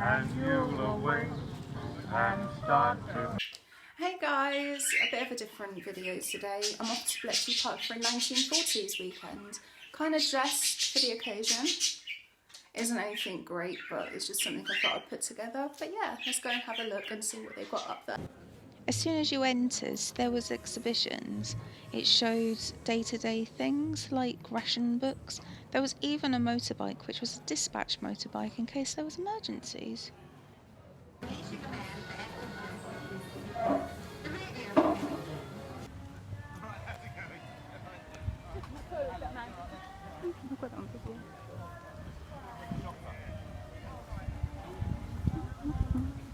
and you'll awake and start to... Hey guys, a bit of a different video today. I'm off to Bletchley Parks for a 1940s weekend. Kind of dressed for the occasion. Isn't anything great, but it's just something I thought I'd put together. But yeah, let's go and have a look and see what they've got up there. As soon as you entered, there was exhibitions. It showed day-to-day things like ration books. There was even a motorbike, which was a dispatch motorbike in case there was emergencies.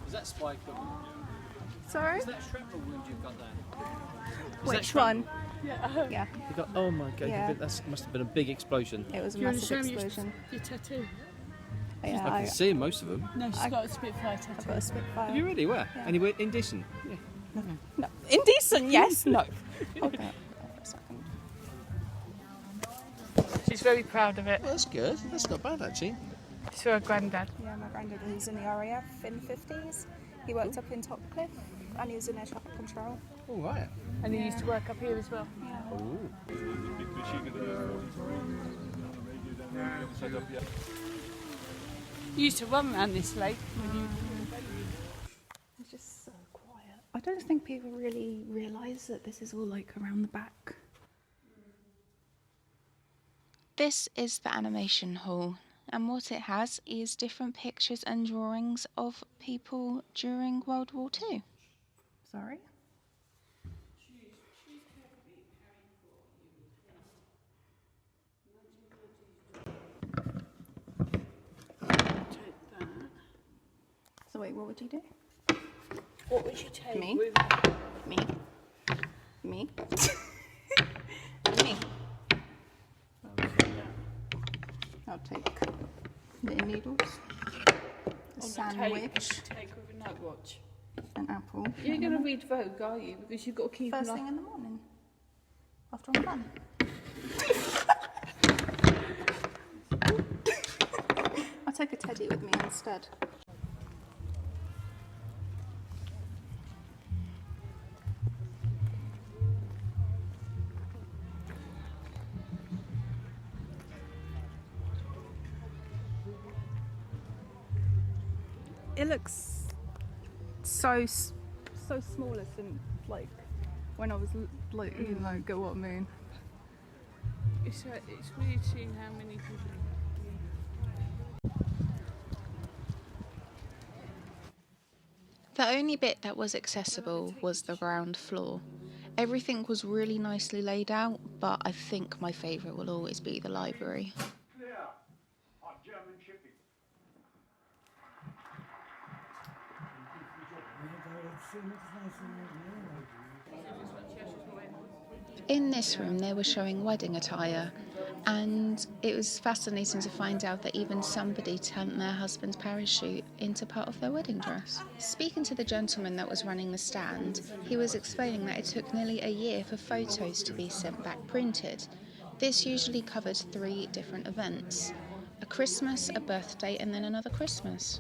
Is that spike? Sorry? Is that shrapnel wound you've got there? Which one? Yeah. You got, oh my god, Yeah. that must have been a big explosion. It was a massive explosion. Your tattoo? Yeah, I can see most of them. No, she's got a Spitfire tattoo. I've got a Spitfire. Have you really? Where? Yeah. Anywhere indecent? Yeah. No. Indecent, yes, no. Hold that for a second. She's very proud of it. Well, that's good. That's not bad actually. It's for her granddad. Yeah, my granddad was in the RAF in the 50s. He worked up in Topcliffe and he was in air traffic control. All right. And he used to work up here as well. Yeah. Ooh. You used to run around this lake when you... It's just so quiet. I don't think people really realise that this is all like around the back. This is the animation hall, and what it has is different pictures and drawings of people during World War II. Sorry? Take that. So wait, what would you do? What would you take? Me? With... Me? Me? Me? I'll take knitting needles, a sandwich, Take with a night watch. an apple. You're going to read Vogue, are you? Because you've got to keep First an thing in the morning, after I'm done. I'll take a teddy with me instead. It looks so smaller than like when I was like you know go what I mean. It's really seeing how many people... The only bit that was accessible was the ground floor. Everything was really nicely laid out, but I think my favourite will always be the library. In this room they were showing wedding attire, and it was fascinating to find out that even somebody turned their husband's parachute into part of their wedding dress. Speaking to the gentleman that was running the stand, he was explaining that it took nearly a year for photos to be sent back printed. This usually covered 3 different events: a Christmas, a birthday, and then another Christmas.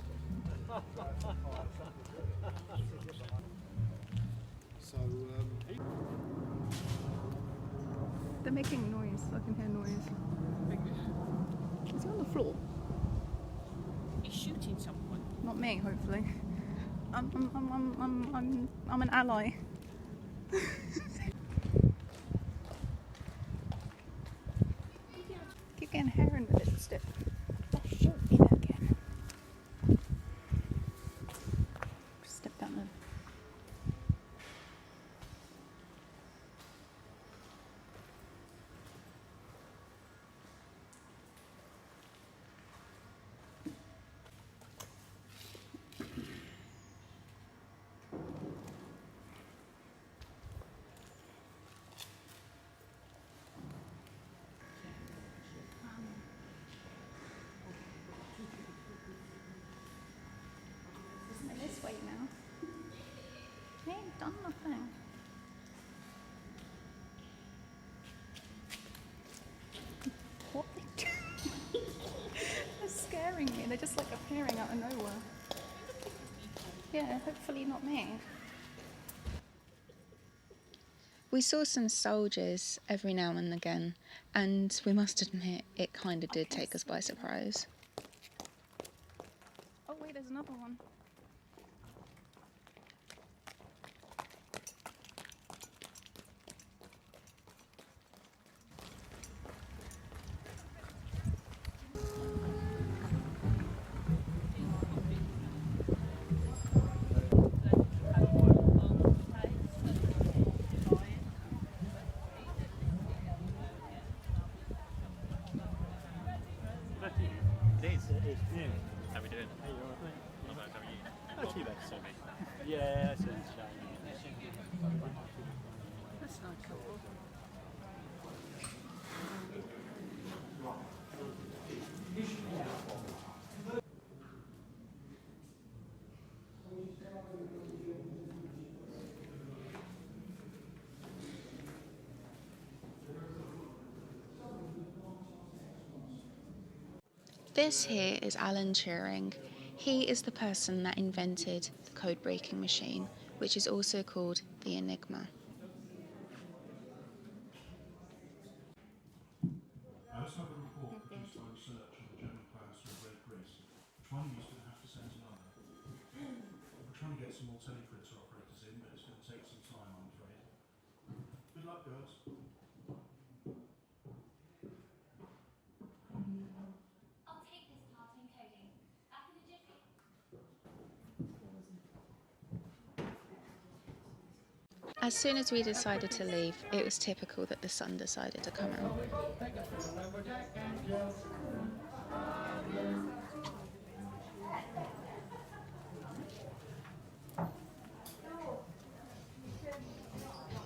They're making noise. I can hear noise. Is he on the floor? He's shooting someone. Not me, hopefully. I'm an ally. Keep getting hair in the lipstick. Let's shoot it again. Step down there. This way now. They ain't done nothing. What are they doing? They're scaring me. They're just like appearing out of nowhere. Yeah, hopefully not me. We saw some soldiers every now and again, and we must admit it kind of did take us by surprise. Oh wait, there's another one. How we doing? Hey, you alright, mate? Not bad, how are you? Not too bad, sorry. Yeah, that's a shame. That's not cool. This here is Alan Turing. He is the person that invented the code-breaking machine, which is also called the Enigma. Now let's have a report produced by research on the German plans to invade Greece. Which one of you is going to have to send to London? We're trying to get some more teleprinter operators in, but it's going to take some time, I'm afraid. Good luck, girls. I'll take this part in coding. Back in a jiffy. As soon as we decided to leave, it was typical that the sun decided to come out.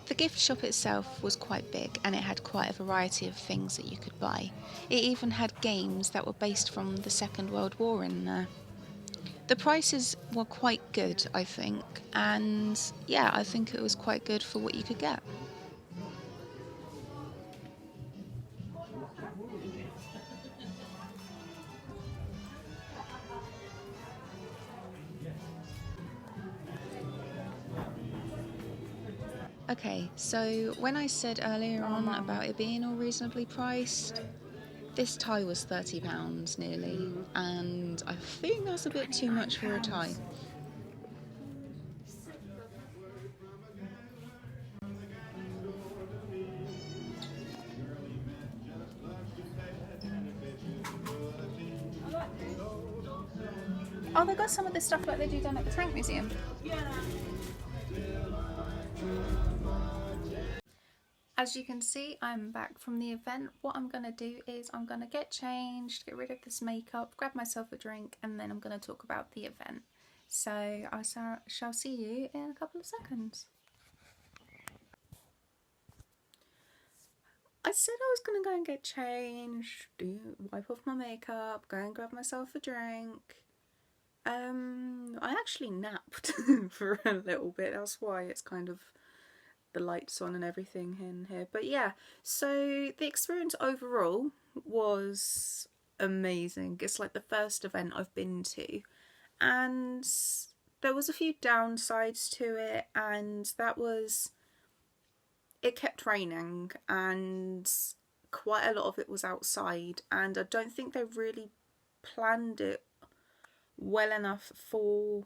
The gift shop itself was quite big, and it had quite a variety of things that you could buy. It even had games that were based from the Second World War in there. The prices were quite good, I think, and yeah, I think it was quite good for what you could get. Okay, so when I said earlier on about it being all reasonably priced, this tie was £30 nearly, and I think that's a bit too much for a tie. Oh, they got some of this stuff like they do down at the Tank Museum. As you can see, I'm back from the event. What I'm going to do is I'm going to get changed, get rid of this makeup, grab myself a drink, and then I'm going to talk about the event. So I shall see you in a couple of seconds. I said I was going to go and get changed, wipe off my makeup, go and grab myself a drink. I actually napped for a little bit, that's why it's kind of the lights on and everything in here. But yeah, so the experience overall was amazing. It's like the first event I've been to, and there was a few downsides to it, and that was it kept raining and quite a lot of it was outside, and I don't think they really planned it well enough for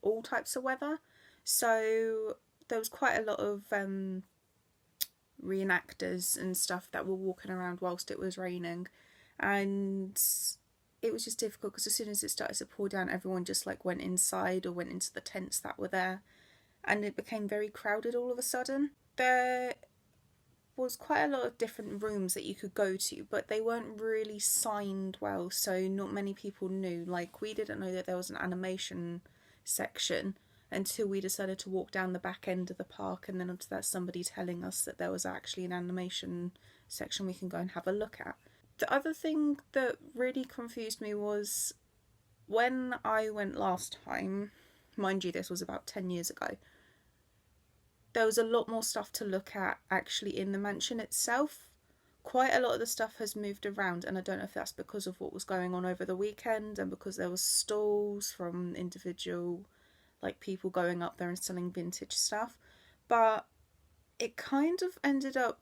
all types of weather. So there was quite a lot of reenactors and stuff that were walking around whilst it was raining, and it was just difficult because as soon as it started to pour down, everyone just like went inside or went into the tents that were there, and it became very crowded all of a sudden. There was quite a lot of different rooms that you could go to, but they weren't really signed well, so not many people knew. Like, we didn't know that there was an animation section until we decided to walk down the back end of the park, and then onto that somebody telling us that there was actually an animation section we can go and have a look at. The other thing that really confused me was when I went last time, mind you this was about 10 years ago, there was a lot more stuff to look at actually in the mansion itself. Quite a lot of the stuff has moved around, and I don't know if that's because of what was going on over the weekend and because there was stalls from individual like people going up there and selling vintage stuff, but it kind of ended up,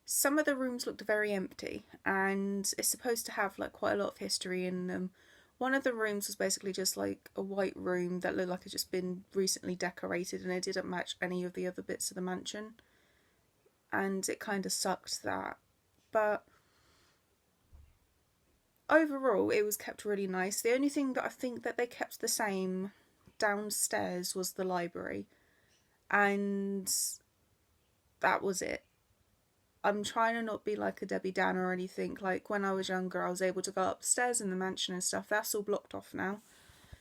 some of the rooms looked very empty, and it's supposed to have like quite a lot of history in them. One of the rooms was basically just like a white room that looked like it just been recently decorated, and it didn't match any of the other bits of the mansion, and it kind of sucked that. But overall it was kept really nice. The only thing that I think that they kept the same downstairs was the library, and that was it. I'm trying to not be like a Debbie Downer or anything. Like when I was younger, I was able to go upstairs in the mansion and stuff. That's all blocked off now.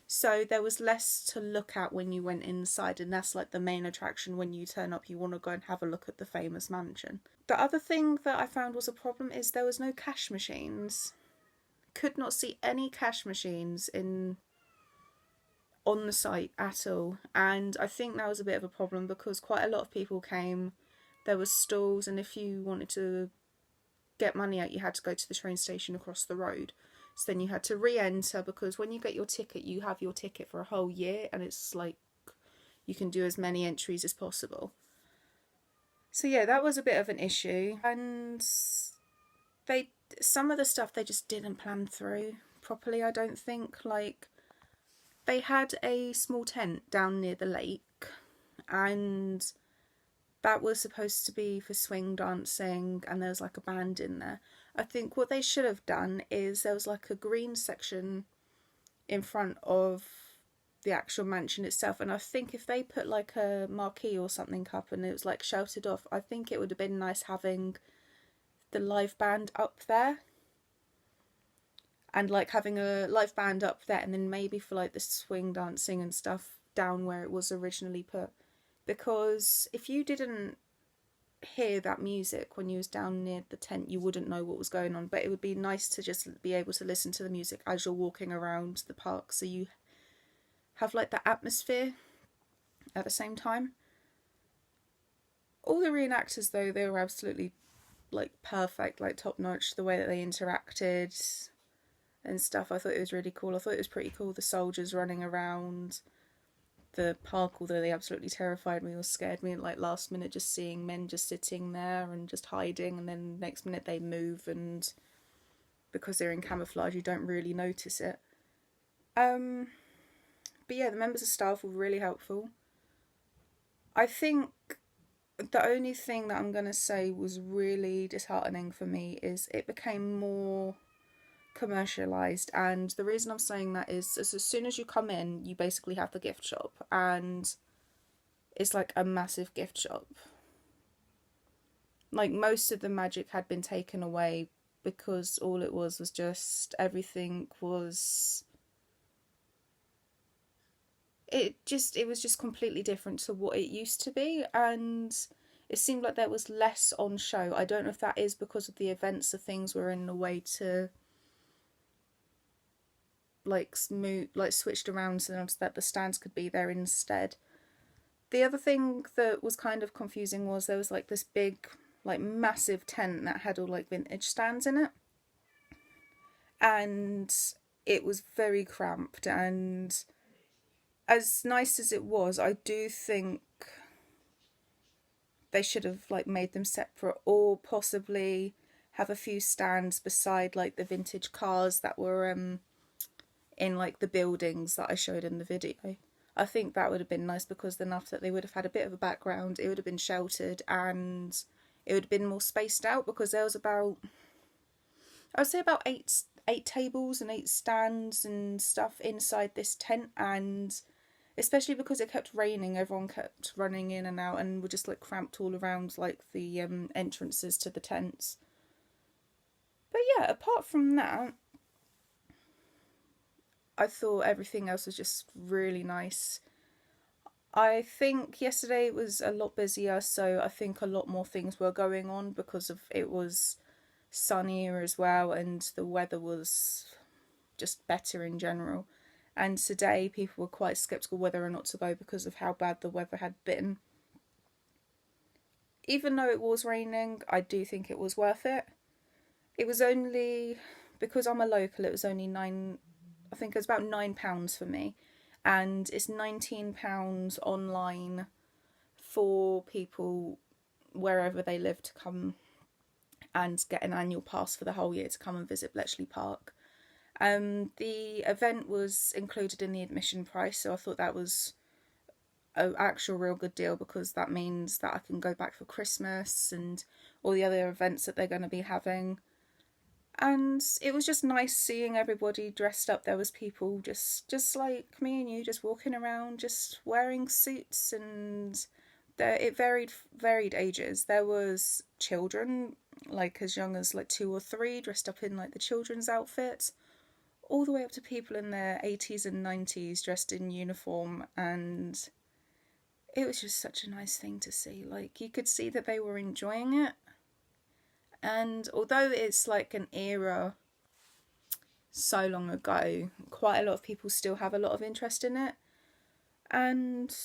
So there was less to look at when you went inside, and that's like the main attraction when you turn up. You want to go and have a look at the famous mansion. The other thing that I found was a problem is there was no cash machines. Could not see any cash machines on the site at all, and I think that was a bit of a problem because quite a lot of people came. There was stalls, and if you wanted to get money out, you had to go to the train station across the road. So then you had to re-enter, because when you get your ticket, you have your ticket for a whole year, and it's like you can do as many entries as possible. So yeah, that was a bit of an issue, and some of the stuff they just didn't plan through properly, I don't think. Like, they had a small tent down near the lake, and that was supposed to be for swing dancing, and there was like a band in there. I think what they should have done is there was like a green section in front of the actual mansion itself, and I think if they put like a marquee or something up and it was like sheltered off, I think it would have been nice having the live band up there, and like having a live band up there, and then maybe for like the swing dancing and stuff down where it was originally put. Because if you didn't hear that music when you was down near the tent, you wouldn't know what was going on. But it would be nice to just be able to listen to the music as you're walking around the park, so you have like the atmosphere at the same time. All the reenactors though, they were absolutely like perfect, like top notch, the way that they interacted and stuff. I thought it was really cool. I thought it was pretty cool, the soldiers running around the park, although they absolutely terrified me or scared me. Like last minute, just seeing men just sitting there and just hiding, and then next minute they move, and because they're in camouflage you don't really notice it. But yeah, the members of staff were really helpful. I think the only thing that I'm going to say was really disheartening for me is it became more commercialized, and the reason I'm saying that is as soon as you come in, you basically have the gift shop, and it's like a massive gift shop. Like most of the magic had been taken away, because all it was just everything was it was just completely different to what it used to be, and it seemed like there was less on show. I don't know if that is because of the events, of things were in a way to like switched around so that the stands could be there instead. The other thing that was kind of confusing was there was like this big, like massive tent that had all like vintage stands in it, and it was very cramped. And as nice as it was, I do think they should have like made them separate, or possibly have a few stands beside like the vintage cars that were in like the buildings that I showed in the video. I think that would have been nice, because then after that they would have had a bit of a background, it would have been sheltered, and it would have been more spaced out, because there was about, I would say about eight tables and 8 stands and stuff inside this tent, and especially because it kept raining, everyone kept running in and out, and were just like cramped all around like the entrances to the tents. But yeah, apart from that, I thought everything else was just really nice. I think yesterday it was a lot busier, so I think a lot more things were going on because of it was sunnier as well, and the weather was just better in general. And today people were quite sceptical whether or not to go because of how bad the weather had been. Even though it was raining, I do think it was worth it. It was only, because I'm a local, it was only I think it was about £9 for me. and it's £19 online for people wherever they live to come and get an annual pass for the whole year to come and visit Bletchley Park. The event was included in the admission price, so I thought that was an actual real good deal, because that means that I can go back for Christmas and all the other events that they're going to be having. And it was just nice seeing everybody dressed up. There was people just like me and you, just walking around, just wearing suits, and it varied ages. There was children, like as young as like 2 or 3, dressed up in like the children's outfits, all the way up to people in their 80s and 90s dressed in uniform, and it was just such a nice thing to see. Like, you could see that they were enjoying it, and although it's like an era so long ago, quite a lot of people still have a lot of interest in it, and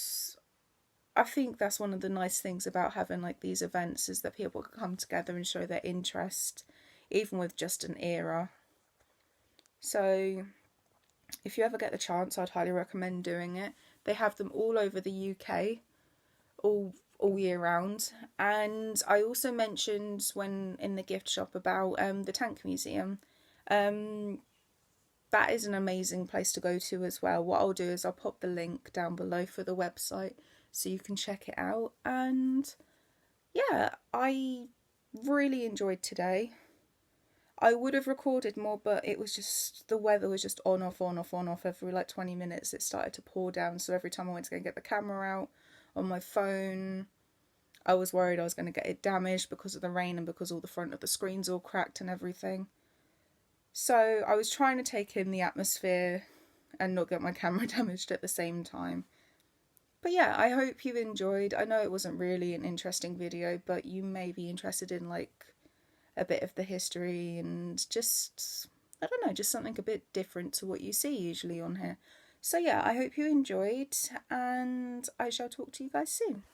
I think that's one of the nice things about having like these events, is that people can come together and show their interest, even with just an era. So if you ever get the chance, I'd highly recommend doing it. They have them all over the UK, all year round. And I also mentioned when in the gift shop about the Tank Museum. That is an amazing place to go to as well. What I'll do is I'll pop the link down below for the website so you can check it out. And yeah, I really enjoyed today. I would have recorded more, but it was just, the weather was just on, off, on, off, on, off. Every like 20 minutes it started to pour down, so every time I went to go and get the camera out on my phone, I was worried I was going to get it damaged because of the rain and because all the front of the screen's all cracked and everything. So I was trying to take in the atmosphere and not get my camera damaged at the same time. But yeah, I hope you enjoyed. I know it wasn't really an interesting video, but you may be interested in like a bit of the history and just, I don't know, just something a bit different to what you see usually on here. So yeah, I hope you enjoyed, and I shall talk to you guys soon.